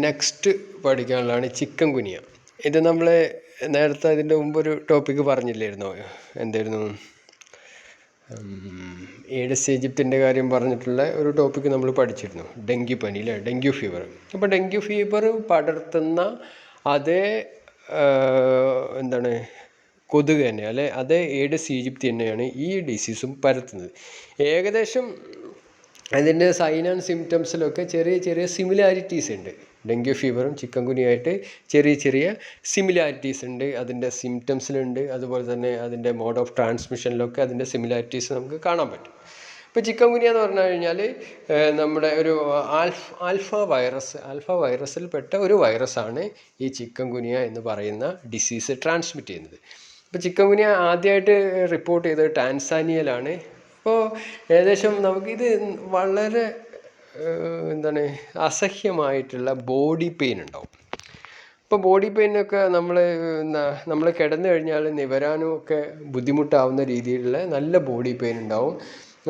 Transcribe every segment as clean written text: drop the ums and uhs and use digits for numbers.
Next പഠിക്കാനുള്ളതാണ് chicken ഗുനിയ. ഇത് നമ്മൾ നേരത്തെ ഇതിൻ്റെ മുമ്പൊരു ടോപ്പിക്ക് പറഞ്ഞില്ലായിരുന്നോ? എന്തായിരുന്നു? ഏഡസ് ഈജിപ്തിൻ്റെ കാര്യം പറഞ്ഞിട്ടുള്ള ഒരു ടോപ്പിക്ക് നമ്മൾ പഠിച്ചിരുന്നു. ഡെങ്കി പനി അല്ലേ, ഡെങ്കു ഫീവർ. അപ്പോൾ ഡെങ്കു ഫീവർ പടർത്തുന്ന അതേ കൊതുക് തന്നെ അല്ലെ, അതേ ഏഡസ് ഈജിപ്തി തന്നെയാണ് ഈ ഡിസീസും പരത്തുന്നത്. ഏകദേശം അതിൻ്റെ സൈൻ ആൻഡ് സിംറ്റംസിലൊക്കെ ചെറിയ ചെറിയ സിമിലാരിറ്റീസ് ഉണ്ട്. ഡെങ്കു ഫീവറും ചിക്കൻ ഗുനിയായിട്ട് ചെറിയ ചെറിയ സിമിലാരിറ്റീസ് ഉണ്ട്, അതിൻ്റെ സിംറ്റംസിലുണ്ട്. അതുപോലെ തന്നെ അതിൻ്റെ മോഡ് ഓഫ് ട്രാൻസ്മിഷനിലൊക്കെ അതിൻ്റെ സിമിലാരിറ്റീസ് നമുക്ക് കാണാൻ പറ്റും. ഇപ്പോൾ ചിക്കൻ ഗുനിയ എന്ന് പറഞ്ഞു കഴിഞ്ഞാൽ നമ്മുടെ ഒരു ആൽഫ വൈറസിൽപ്പെട്ട ഒരു വൈറസാണ് ഈ ചിക്കൻ ഗുനിയ എന്ന് പറയുന്ന ഡിസീസ് ട്രാൻസ്മിറ്റ് ചെയ്യുന്നത്. ഇപ്പോൾ ചിക്കൻ ഗുനിയ ആദ്യമായിട്ട് റിപ്പോർട്ട് ചെയ്തത് ടാൻസാനിയയിലാണ്. അപ്പോൾ ഏകദേശം നമുക്കിത് വളരെ അസഹ്യമായിട്ടുള്ള ബോഡി പെയിൻ ഉണ്ടാവും. ഇപ്പോൾ ബോഡി പെയിനൊക്കെ നമ്മൾ കിടന്നു കഴിഞ്ഞാൽ നിവരാനും ഒക്കെ ബുദ്ധിമുട്ടാവുന്ന രീതിയിലുള്ള നല്ല ബോഡി പെയിൻ ഉണ്ടാവും.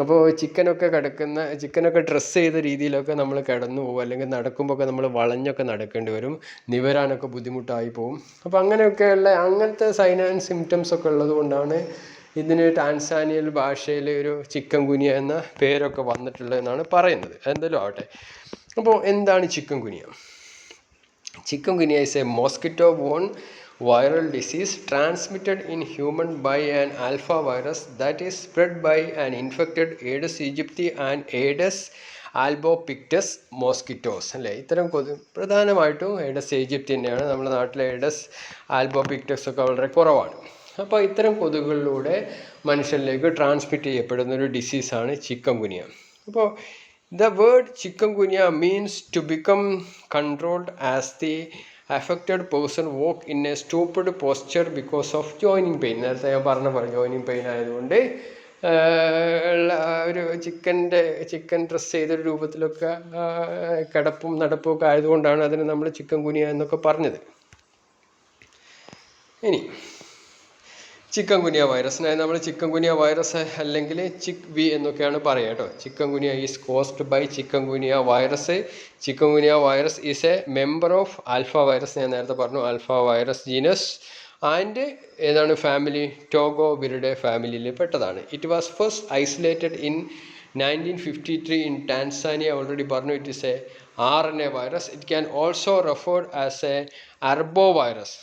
അപ്പോൾ ചിക്കനൊക്കെ ഡ്രസ്സ് ചെയ്ത രീതിയിലൊക്കെ നമ്മൾ കിടന്നു പോകും, അല്ലെങ്കിൽ നടക്കുമ്പോഴൊക്കെ നമ്മൾ വളഞ്ഞൊക്കെ നടക്കേണ്ടി വരും, നിവരാനൊക്കെ ബുദ്ധിമുട്ടായി പോകും. അപ്പോൾ അങ്ങനത്തെ സൈൻ ആൻഡ് സിംറ്റംസ് ഒക്കെ ഉള്ളത് കൊണ്ടാണ് ഇതിന് ടാൻസാനിയൻ ഭാഷയിൽ ഒരു ചിക്കൻ ഗുനിയ എന്ന പേരൊക്കെ വന്നിട്ടുള്ളതെന്നാണ് പറയുന്നത്. എന്തായാലും ആവട്ടെ. അപ്പോൾ എന്താണ് chikungunya? Chikungunya is a mosquito borne viral disease transmitted in human by an alpha virus that is spread by an infected Aedes aegypti and Aedes albopictus mosquitoes അല്ലേ. ഇത്തരം പ്രധാനമായിട്ടും ഏഡസ് ഈജിപ്തി തന്നെയാണ്. നമ്മുടെ നാട്ടിലെ ഏഡസ് ആൽബോപിക്ടസ് ഒക്കെ വളരെ കുറവാണ്. അപ്പോൾ ഇത്തരം കൊതുകുകളിലൂടെ മനുഷ്യരിലേക്ക് ട്രാൻസ്മിറ്റ് ചെയ്യപ്പെടുന്ന ഒരു ഡിസീസാണ് ചിക്കൻ ഗുനിയ. അപ്പോൾ the word chikungunya means to become controlled as the affected person walk in a stooped posture because of joining pain. നേരത്തെ ഞാൻ പറഞ്ഞ ജോയിനിങ് പെയിൻ ആയതുകൊണ്ട് ഒരു ചിക്കൻ ഡ്രസ് ചെയ്തൊരു രൂപത്തിലൊക്കെ കിടപ്പും നടപ്പും ഒക്കെ ആയതുകൊണ്ടാണ് അതിന് നമ്മൾ ചിക്കൻ ഗുനിയ എന്നൊക്കെ പറഞ്ഞത്. ഇനി ചിക്കൻ ഗുനിയ വൈറസിനായി നമ്മൾ ചിക്കൻ ഗുനിയ വൈറസ് അല്ലെങ്കിൽ ചിക്ക് വി എന്നൊക്കെയാണ് പറയുക കേട്ടോ. Chikungunya is caused by chikungunya virus. Chikungunya virus is a member of alpha virus. ഞാൻ നേരത്തെ പറഞ്ഞു, alpha virus genus and family Togaviridae ഫാമിലിയിൽ പെട്ടതാണ്. It was first isolated in 1953 in Tanzania. Already പറഞ്ഞു, it is a RNA virus. It can also referred as a arbo virus.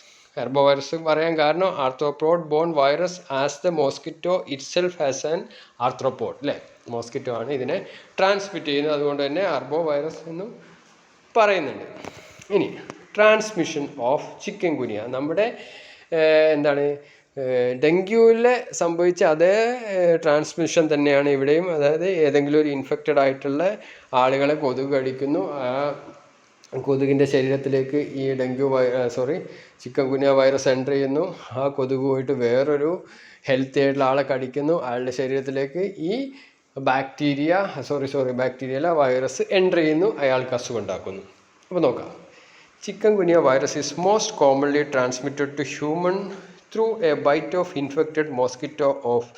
Virus പറയാൻ കാരണം arthropod borne virus as the mosquito itself has an arthropod അല്ലേ. Mosquito ആണ് ഇതിനെ transmit ചെയ്യുന്നത്, അതുകൊണ്ട് തന്നെ arbo virus എന്നും പറയുന്നുണ്ട്. ഇനി ട്രാൻസ്മിഷൻ ഓഫ് ചിക്കൻ ഗുനിയ നമ്മുടെ ഡെങ്കുവിൽ സംഭവിച്ച അതേ ട്രാൻസ്മിഷൻ തന്നെയാണ് ഇവിടെയും. അതായത് ഏതെങ്കിലും ഒരു ഇൻഫെക്റ്റഡ് ആയിട്ടുള്ള ആളുകളെ കൊതുക് കടിക്കുന്നു, ആ കൊതുകിൻ്റെ ശരീരത്തിലേക്ക് ഈ ചിക്കൻ ഗുനിയ വൈറസ് എൻ്റർ ചെയ്യുന്നു. ആ കൊതുക് പോയിട്ട് വേറൊരു ഹെൽത്തി ആയിട്ടുള്ള ആളെ കടിക്കുന്നു, അയാളുടെ ശരീരത്തിലേക്ക് ഈ വൈറസ് എൻ്റർ ചെയ്യുന്നു, അയാൾക്ക് അസുഖം ഉണ്ടാക്കുന്നു. അപ്പോൾ നോക്കാം. Chikungunya virus is most commonly transmitted to human through a bite of infected mosquito of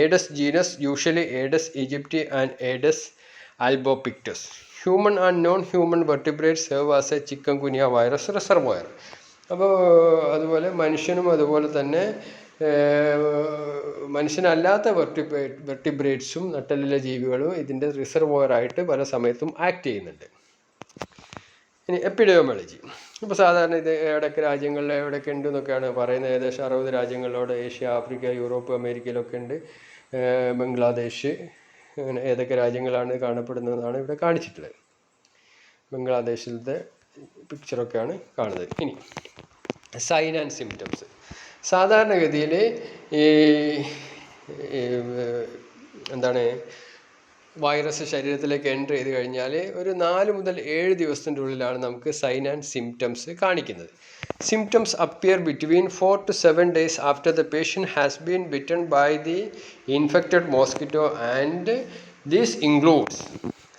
Aedes genus, usually Aedes aegypti and Aedes albopictus. Human and non human vertebrates serve as a chikungunya virus reservoir. അപ്പോൾ അതുപോലെ മനുഷ്യനും അതുപോലെ തന്നെ മനുഷ്യനല്ലാത്ത വെർട്ടിബ്രേറ്റ്സും നട്ടലിലെ ജീവികളും ഇതിൻ്റെ റിസർവോയറായിട്ട് പല സമയത്തും act ചെയ്യുന്നുണ്ട്. ഇനി എപ്പിഡെമിയോളജി. ഇപ്പോൾ സാധാരണ ഇത് എവിടെയൊക്കെ ഉണ്ടെന്നൊക്കെയാണ് പറയുന്നത്. ഏകദേശം 60 രാജ്യങ്ങളിലോട് ഏഷ്യ, ആഫ്രിക്ക, യൂറോപ്പ്, അമേരിക്കയിലൊക്കെ ഉണ്ട്. ബംഗ്ലാദേശ്, അങ്ങനെ ഏതൊക്കെ രാജ്യങ്ങളാണ് കാണപ്പെടുന്നതെന്നാണ് ഇവിടെ കാണിച്ചിട്ടുള്ളത്. ബംഗ്ലാദേശിലത്തെ പിക്ചറൊക്കെയാണ് കാണുന്നത്. ഇനി സൈൻ ആൻഡ് സിംറ്റംസ്. സാധാരണഗതിയിൽ വൈറസ് ശരീരത്തിലേക്ക് എൻ്റർ ചെയ്ത് കഴിഞ്ഞാൽ ഒരു 4 മുതൽ 7 ദിവസത്തിൻ്റെ ഉള്ളിലാണ് നമുക്ക് സൈൻ ആൻഡ് സിംറ്റംസ് കാണിക്കുന്നത്. Symptoms appear between 4 to 7 days after the patient has been bitten by the infected mosquito and this includes.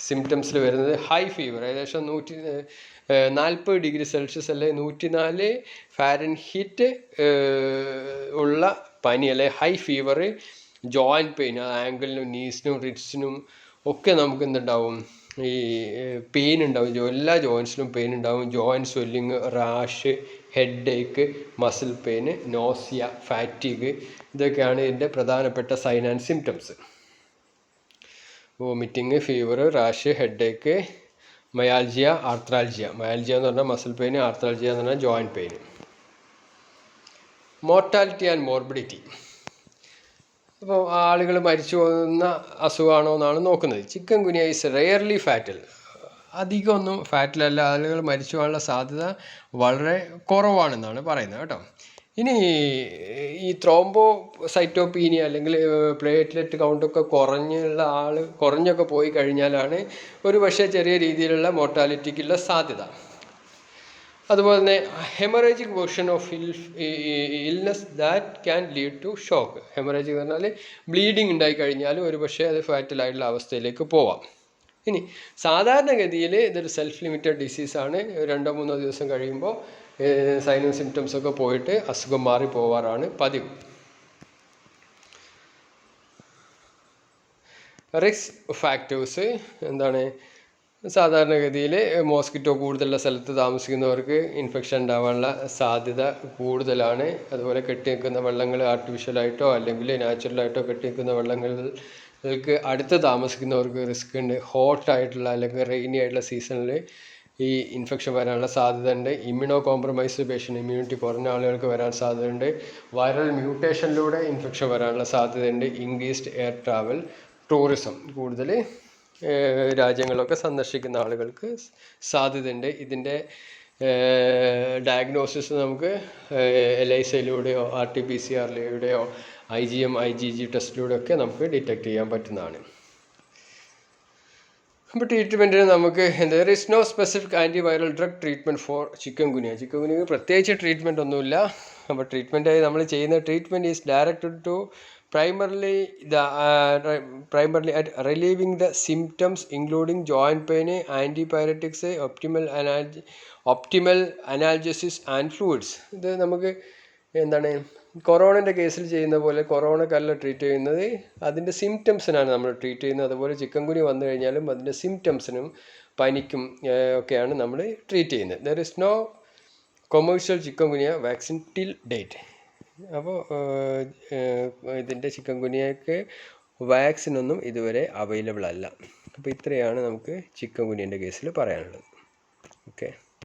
സിംറ്റംസിൽ വരുന്നത് ഹൈ ഫീവർ, ഏകദേശം 140 ഡിഗ്രി സെൽഷ്യസ് അല്ലെ 104 ഫാരൻഹീറ്റ് ഉള്ള പനി അല്ലെ ഹൈ ഫീവർ, ജോയിൻറ്റ് പെയിൻ, ആങ്കിളിനും നീസിനും റിറ്റ്സിനും ഒക്കെ നമുക്ക് എന്തുണ്ടാവും, ഈ പെയിൻ ഉണ്ടാവും, എല്ലാ ജോയിൻസിലും പെയിൻ ഉണ്ടാവും. Joint swelling, rash, headache, muscle pain, nausea, fatigue, ഇതൊക്കെയാണ് ഇതിൻ്റെ പ്രധാനപ്പെട്ട sign and symptoms. Vomiting, fever, rash, headache, myalgia, arthralgia. Myalgia എന്ന് പറഞ്ഞാൽ മസിൽ പെയിൻ, ആർത്രാൽജിയ എന്ന് പറഞ്ഞാൽ joint pain. Mortality and morbidity. അപ്പോൾ ആളുകൾ മരിച്ചു പോകുന്ന അസുഖമാണോ എന്നാണ് നോക്കുന്നത്. Chikungunya is rarely fatal. അധികമൊന്നും ഫാറ്റിലല്ല, ആളുകൾ മരിച്ചു പോകാനുള്ള സാധ്യത വളരെ കുറവാണെന്നാണ് പറയുന്നത് കേട്ടോ. ഇനി ഈ ത്രോംബോസൈറ്റോപീനിയ അല്ലെങ്കിൽ പ്ലേറ്റ്ലെറ്റ് കൗണ്ടൊക്കെ കുറഞ്ഞൊക്കെ പോയി കഴിഞ്ഞാലാണ് ഒരു പക്ഷേ ചെറിയ രീതിയിലുള്ള മോർട്ടാലിറ്റിക്കുള്ള സാധ്യത. അതുപോലെ തന്നെ haemorrhagic version of illness that can lead to shock. Haemorrhagic എന്ന് പറഞ്ഞാൽ ബ്ലീഡിങ് ഉണ്ടായിക്കഴിഞ്ഞാൽ ഒരു പക്ഷേ അത് ഫാറ്റലായിട്ടുള്ള അവസ്ഥയിലേക്ക് പോവാം. ഇനി സാധാരണഗതിയിൽ ഇതൊരു സെൽഫ് ലിമിറ്റഡ് ഡിസീസാണ്. 2-3 ദിവസം കഴിയുമ്പോൾ സൈനും സിംറ്റംസൊക്കെ പോയിട്ട് അസുഖം മാറി പോവാറാണ് പതിവ്. റിസ്ക് ഫാക്ടേഴ്സ് എന്താണ്? സാധാരണഗതിയിൽ മോസ്കിറ്റോ കൂടുതലുള്ള സ്ഥലത്ത് താമസിക്കുന്നവർക്ക് ഇൻഫെക്ഷൻ ഉണ്ടാവാനുള്ള സാധ്യത കൂടുതലാണ്. അതുപോലെ കെട്ടി നിൽക്കുന്ന വെള്ളങ്ങൾ ആർട്ടിഫിഷ്യലായിട്ടോ അല്ലെങ്കിൽ നാച്ചുറലായിട്ടോ കെട്ടി നിൽക്കുന്ന വെള്ളങ്ങൾക്ക് അടുത്ത് താമസിക്കുന്നവർക്ക് റിസ്ക് ഉണ്ട്. ഹോട്ടായിട്ടുള്ള അല്ലെങ്കിൽ റെയിനി ആയിട്ടുള്ള സീസണിൽ ഈ ഇൻഫെക്ഷൻ വരാനുള്ള സാധ്യത ഉണ്ട്. ഇമ്മ്യൂണോ കോംപ്രമൈസ് പേഷ്യൻ്റ്, ഇമ്മ്യൂണിറ്റി കുറഞ്ഞ ആളുകൾക്ക് വരാൻ സാധ്യതയുണ്ട്. വൈറൽ മ്യൂട്ടേഷനിലൂടെ ഇൻഫെക്ഷൻ വരാനുള്ള സാധ്യതയുണ്ട്. ഇൻക്രീസ്ഡ് എയർ ട്രാവൽ, ടൂറിസം, കൂടുതൽ രാജ്യങ്ങളൊക്കെ സന്ദർശിക്കുന്ന ആളുകൾക്ക് സാധ്യതയുണ്ട്. ഇതിൻ്റെ ഡയഗ്നോസിസ് നമുക്ക് എലൈസയിലൂടെയോ RT-PCR IgM IgG ടെസ്റ്റിലൂടെയൊക്കെ നമുക്ക് ഡിറ്റക്ട് ചെയ്യാൻ പറ്റുന്നതാണ്. അപ്പോൾ ട്രീറ്റ്മെൻറ്റിന് നമുക്ക് there is no specific antiviral drug treatment for chikungunya. ചിക്കൻ ഗുനിയക്ക് പ്രത്യേകിച്ച് ട്രീറ്റ്മെൻറ്റ് ഒന്നുമില്ല. അപ്പോൾ ട്രീറ്റ്മെൻറ്റായി നമ്മൾ ചെയ്യുന്ന treatment is directed to primarily at relieving the symptoms including joint pain, antipyretics, optimal analgesis and fluids. ഇത് നമുക്ക് എന്താണ് കൊറോണൻ്റെ കേസിൽ ചെയ്യുന്ന പോലെ കൊറോണക്കല്ല ട്രീറ്റ് ചെയ്യുന്നത്, അതിൻ്റെ സിംറ്റംസിനാണ് നമ്മൾ ട്രീറ്റ് ചെയ്യുന്നത്. അതുപോലെ ചിക്കൻ ഗുനിയ വന്നു കഴിഞ്ഞാലും അതിൻ്റെ സിംറ്റംസിനും പനിക്കും ഒക്കെയാണ് നമ്മൾ ട്രീറ്റ് ചെയ്യുന്നത്. There is no commercial chikungunya vaccine till date. അപ്പോൾ ഇതിൻ്റെ ചിക്കൻ ഗുനിയക്ക് വാക്സിനൊന്നും ഇതുവരെ അവൈലബിൾ അല്ല. അപ്പോൾ ഇത്രയാണ് നമുക്ക് ചിക്കൻ ഗുനിയൻ്റെ കേസിൽ പറയാനുള്ളത്. ഓക്കെ.